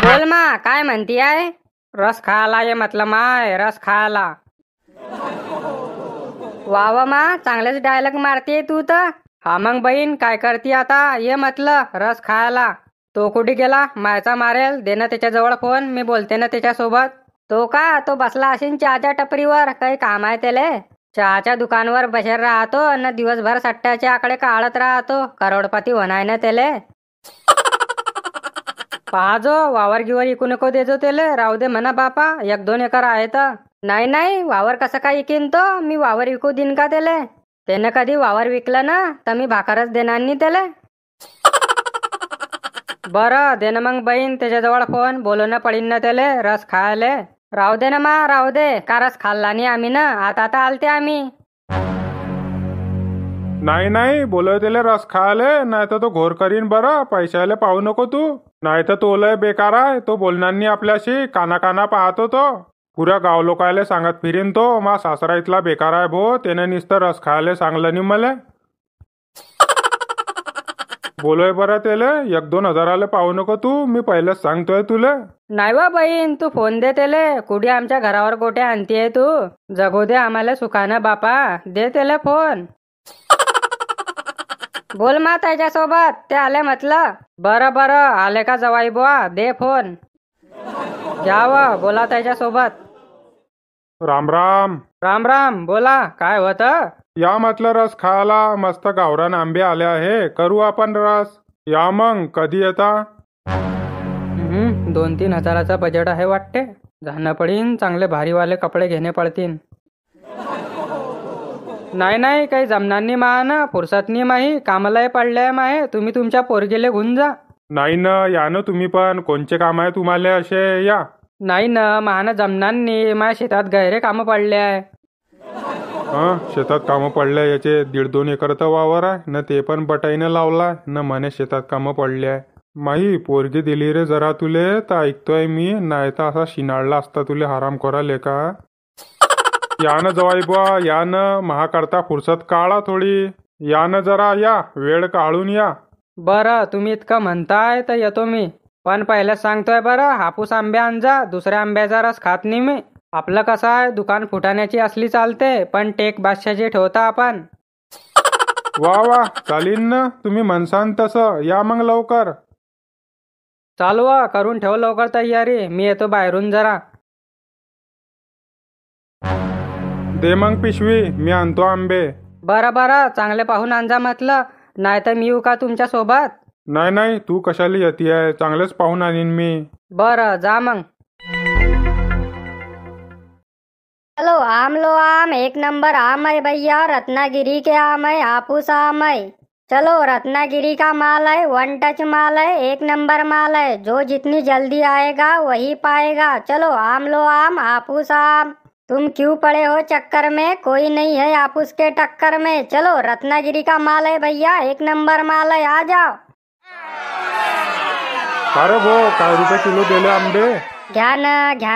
बोल मा, काय म्हणती आहे? रस खायला ये म्हटलं माय, रस खायला. वा वा मा, चांगलेच डायलॉग मारते तू तर. हा मग बहीण काय करती आता? ये म्हटलं रस खायला. तो कुठे गेला? मायचा मारेल. दे ना त्याच्या जवळ फोन, मी बोलते ना त्याच्यासोबत. तो बसला असेल चहाच्या टपरीवर, काही काम आहे त्याले. चहाच्या दुकानवर बसेल राहतो न दिवसभर सट्ट्याचे आकडे काढत राहतो. करोडपती होणार ना त्याले. पाहाजो वावर गिवर इकू नको देजो त्याले, राहू दे म्हणा बापा, 1-2 एकर आहे तर. नाही नाही, वावर कसं काय इकीन तो? मी वावर विकू देईन का त्याले? त्यानं कधी वावर विकलं ना तर मी भाकरच देणार नाही त्याले. बरं दे ना मग बहीण त्याच्याजवळ फोन, बोलवणं पडीन ना त्याले रस खायले. राहू दे ना मा, राहू दे. का रस खाल्ला नाही आम्ही ना, आता आलते आम्ही. नाही नाही, बोलव त्याला रस खायले, नाही तर तो घोर करीन. बरं पैशाले पाहू नको तू, नाही तर तो लय बेकार आहे. तो बोलणार नाही आपल्याशी, काना काना पाहतो तो. पुऱ्या गाव लोकायले सांगत फिरीन तो, मा सासरा इथला बेकार आहे भो, त्याने नुसतं रस खायला सांगलं नाही मला. बोलोय बरं त्याला, 1-2 हजाराले पाहू नको तू, मी पहिलेच सांगतोय तुला. नाही वा बहीण, तू फोन दे त्याले. कुठे आमच्या घरावर गोटे आणतीये तू? जगू दे आम्हाला सुखानं बापा, दे त्याला फोन. बोल मा त्याच्यासोबत, ते आले म्हटलं. बरं आले का जवाई बुवा, दे फोन. घ्यावं, बोला त्याच्यासोबत. राम राम. राम राम, बोला काय होतं? या म्हटलं रस खायला, मस्त गावरान आंबे आले आहे, करू आपण रस. या मग कधी येता? 2-3 हजाराचा बजेट आहे वाटते. जाणं पडीन, चांगले भारीवाले कपडे घेणे पडतील. नाही काही जमणार नाही मा ना, फुरसत नाही माही, कामालाही पडले माहे. तुम्ही तुमच्या पोरगेले घेऊन जा. नाही ना, या ना तुम्ही पण, कोणचे काम आहे तुम्हाला असे? या. नाही ना, महानं जमणार नाही, माझ्या शेतात गैरे कामं पडले आहे. शेतात कामं पडले, याचे 1.5-2 एकर तर वावर आहे ना, ते पण बटाईनं लावलाय ना, म्हणे शेतात कामं पडले आहे. माही पोरगी दिली रे जरा तुले, तर ऐकतोय मी, नाही तर असा शिनाळला असता तुले हराम कराले का. या ना जवाई बुवा, या ना, महा करता फुरसत काढा थोडी. या ना जरा, या वेळ काढून या. बरं तुम्ही इतकं म्हणताय तर येतो मी, पण पहिलेच सांगतोय बरं, हापूस आंबे आणजा, दुसऱ्या आंब्याचा रस खात नाही मी. आपलं कसं आहे, दुकान फुटाण्याची असली चालते, पण टेक बादशाची ठेवता आपण. वा चालीन ना, तुम्ही म्हणसान तसं. या मग लवकर. चालू करून ठेव लवकर तयारी, मी येतो बाहेरून जरा. दे मग पिशवी, मी आणतो आंबे. बरं चांगले पाहून आणजा म्हटलं, नाही तर मी येऊ का तुमच्या सोबत? नाही तू कशाला येतीये, चांगलेच पाहून आणीन मी. बरं जा मग. चलो आम लो आम, 1 नंबर आम है भैया, रत्नागिरी के आम है, हापूस आम है. चलो रत्नागिरी का माल है, 1 टच माल है, 1 नंबर माल है. जो जितनी जल्दी आएगा वही पाएगा. चलो आम लो आम, हापूस आम. तुम क्यों पड़े हो चक्कर में, कोई नहीं है हापूस के टक्कर में. चलो रत्नागिरी का माल है भैया, 1 नंबर माल है, आ जाओ. अरे भो, काय रुपये किलो दिले आंबे? घ्या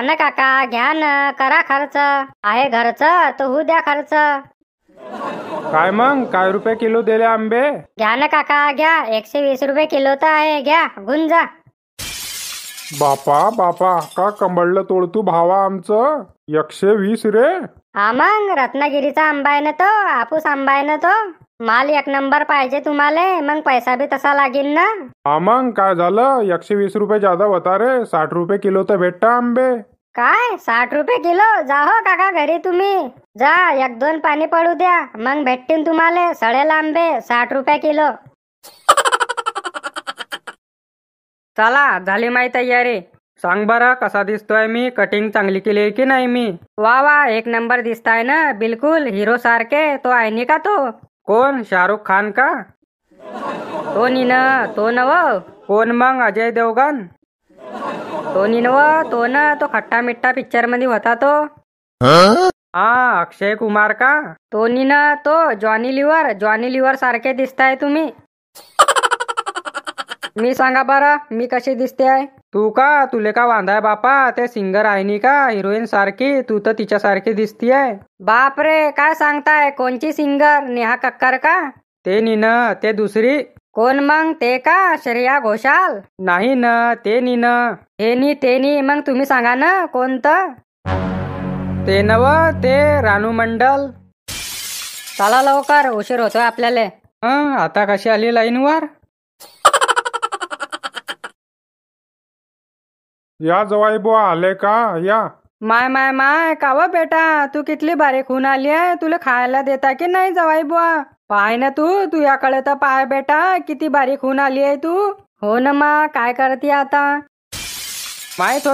ना काका, घ्या ना, करा खर्च. आहे घरचं तर होऊ द्या खर्च. काय मग, काय रुपये किलो दिले आंबे? घ्या ना काका, घ्या. 120 रुपये किलो तर आहे, घ्या गुंजा. बापा का कंबळलं तोडतू भावा आमचं. 120 रे? हा मग रत्नागिरीचा आंबा आहे ना तो, हापूस आंबा आहे ना तो. माल 1 नंबर पाहिजे तुम्हाला, मग पैसा बी तसा लागेल ना. हा मग काय झालं, 120 रुपये जादा होता रे. 60 रुपये किलो तर भेटता आंबे. काय 60 रुपये किलो? जा हो काका घरी तुम्ही, जा 1-2 पाणी पडू द्या, मग भेटतील तुम्हाला सडेल आंबे 60 रुपये किलो. चला झाली माही तयारी. सांग बरं कसा दिसतोय मी, कटिंग चांगली केली की नाही मी? वा 1 नंबर दिसताय ना, बिलकुल हिरो सारखे. तो आहे नी का तो? कोण, शाहरुख खान का? तो नीन, तो नव. कोण मग, अजय देवगन? तो नीनव, तो न, तो खट्टा मिठ्ठा पिक्चर मध्ये होता तो. हा अक्षय कुमार का? तो नीन, तो जॉनी लिव्हर सारखे दिसताय तुम्ही. मी सांगा बरं, मी कशी दिसते आहे? तू का, तुले का वांधाय बापा, ते सिंगर आहे नी का हिरोईन सारखी, तू तर तिच्या सारखी दिसतीये. बाप रे, काय सांगताय, कोणची सिंगर, नेहा कक्कर का? ते नी ना, ते दुसरी. कोण मग ते का श्रेया घोषाल? नाही न ते नी न. हे नी ते नी मग तुम्ही सांगा ना कोणतं? ते नव ते रानू मंडल. चला लवकर उशीर होतोय आपल्याला. आता कशी आली लाईनवर? या जवाई बुवा आले का? या. माय माय माय काव बेटा तू कितली बारीक होऊन आली आहे. तुला खायला देता की नाही जवाई बुवा? पाय ना तू याकडे तर पाय बेटा किती बारीक होऊन आली आहे तू. हो ना मा काय करते आता? माहित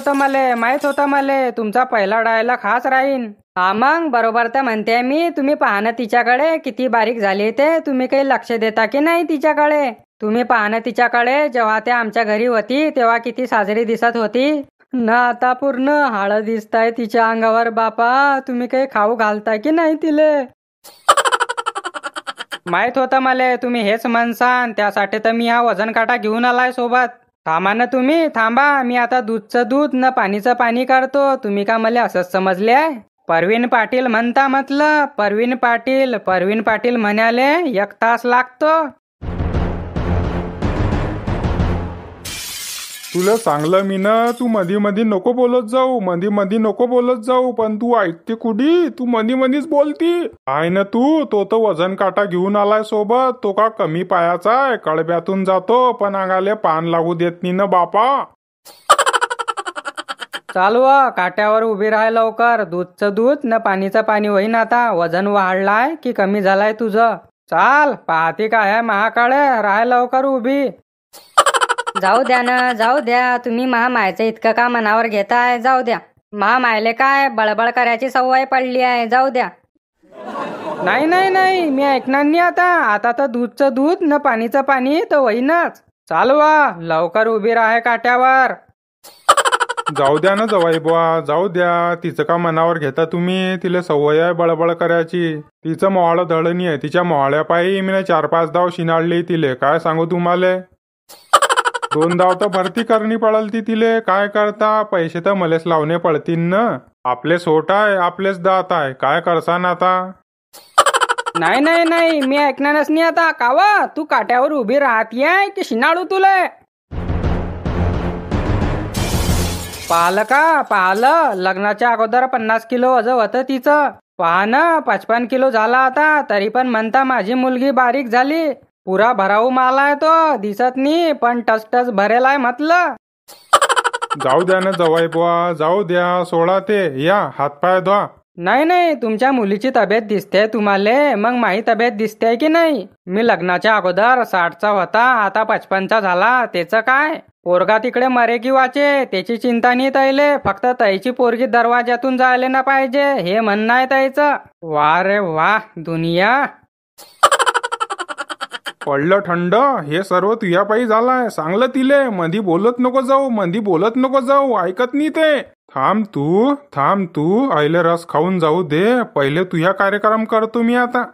होतं मले तुमचा पहिला डायलॉग हाच राहीन. हा मग बरोबर तर म्हणते मी. तुम्ही पहा ना तिच्याकडे किती बारीक झाली ते. तुम्ही काही लक्ष देता की नाही तिच्याकडे? तुम्ही पहा ना तिच्याकडे जेव्हा ते आमच्या घरी होती तेव्हा किती साजरी दिसत होती ना. आता पूर्ण हाळ दिसताय तिच्या अंगावर बापा. तुम्ही काही खाऊ घालता की नाही तिले? माहित होतं मला तुम्ही हेच म्हणसान. त्यासाठी तर मी हा वजन काटा घेऊन आलाय सोबत. थांबा ना तुम्ही थांबा. मी आता दूधचं दूध न पाणीचं पाणी काढतो. तुम्ही का मला असंच समजले आहे? परवीन पाटील म्हणता म्हटलं. परवीन पाटील म्हणाले 1 तास लागतो. तुला सांगलं मी ना तू मधी मधी नको बोलत जाऊ. पण तू ऐकते कुडी? तू मधीच बोलती आहे ना. तो तर वजन काटा घेऊन आलाय सोबत. तो का कमी पायाचा आहे? कळब्यातून जातो पण अंगाले पान लागू देत नाही ना बापा. चालू काट्यावर उभी राहाय लवकर. दूधचं दूध न पाणीचं पाणी होईन. आता वजन वाढलाय की कमी झालाय तुझं? चाल पाहते काय महाकाळे. राहाय लवकर उभी. जाऊ द्या ना जाऊ द्या. तुम्ही महामायचं इतकं का मनावर घेताय? जाऊ द्या. महामायले काय बळबळ करायची सवय पडली आहे. जाऊ द्या. नाही मी ऐकणार नाही आता तर दूधचं दूध न पाणीचं पाणी तर होईनच. चालू लवकर उभी राहाय काट्यावर. जाऊ द्या ना जवाई बुवा जाऊ द्या. तिचं का मनावर घेता तुम्ही? तिला सवय आहे बळबळ करायची. तिचं मोहाळ दळणी आहे. तिच्या मोहाळ्या पायी मी 4-5 धाव शिनाळली तिले. काय सांगू तुम्हाला? 2 धाव तर भरती करणी पडल ती तिले. काय करता? पैसे तर मलेच लावणे पडतील ना. आपले सोट आहे आपलेच दात आहे. काय करसान आता? नाही मी ऐकणारच नाही आता. कावा तू काट्यावर उभी राहतीये की शिनाळू तुला? पाहलं लग्नाच्या अगोदर 50 किलो वजन होतं तिचं. पहा ना 55 किलो झाला आता. तरी पण म्हणता माझी मुलगी बारीक झाली. पुरा भराऊ माल आहे तो. दिसत नाही पण टस भरेलाय म्हटलं. जाऊ द्या ना जवाई बुवा जाऊ द्या. सोडा ते. या हातपाय धुवा. नाही तुमच्या मुलीची तब्येत दिसते तुम्हाला. मग माझी तब्येत दिसते की नाही? मी लग्नाच्या अगोदर 60चा होता. आता 55चा झाला. त्याचं काय? पोरगा तिकडे मरे की वाचे त्याची चिंता नाही तैले. फक्त तैची पोरगी दरवाज्यातून जायला ना पाहिजे हे म्हणणं आहे त्याचं. वा रे वा दुनिया. पडलं थंड. हे सर्व तुझ्या पायी झालाय. सांगलं तिले मधी बोलत नको जाऊ. ऐकत नाही ते. थांब तू आईले रस खाऊन जाऊ दे. पहिले तुझ्या कार्यक्रम करतो मी आता.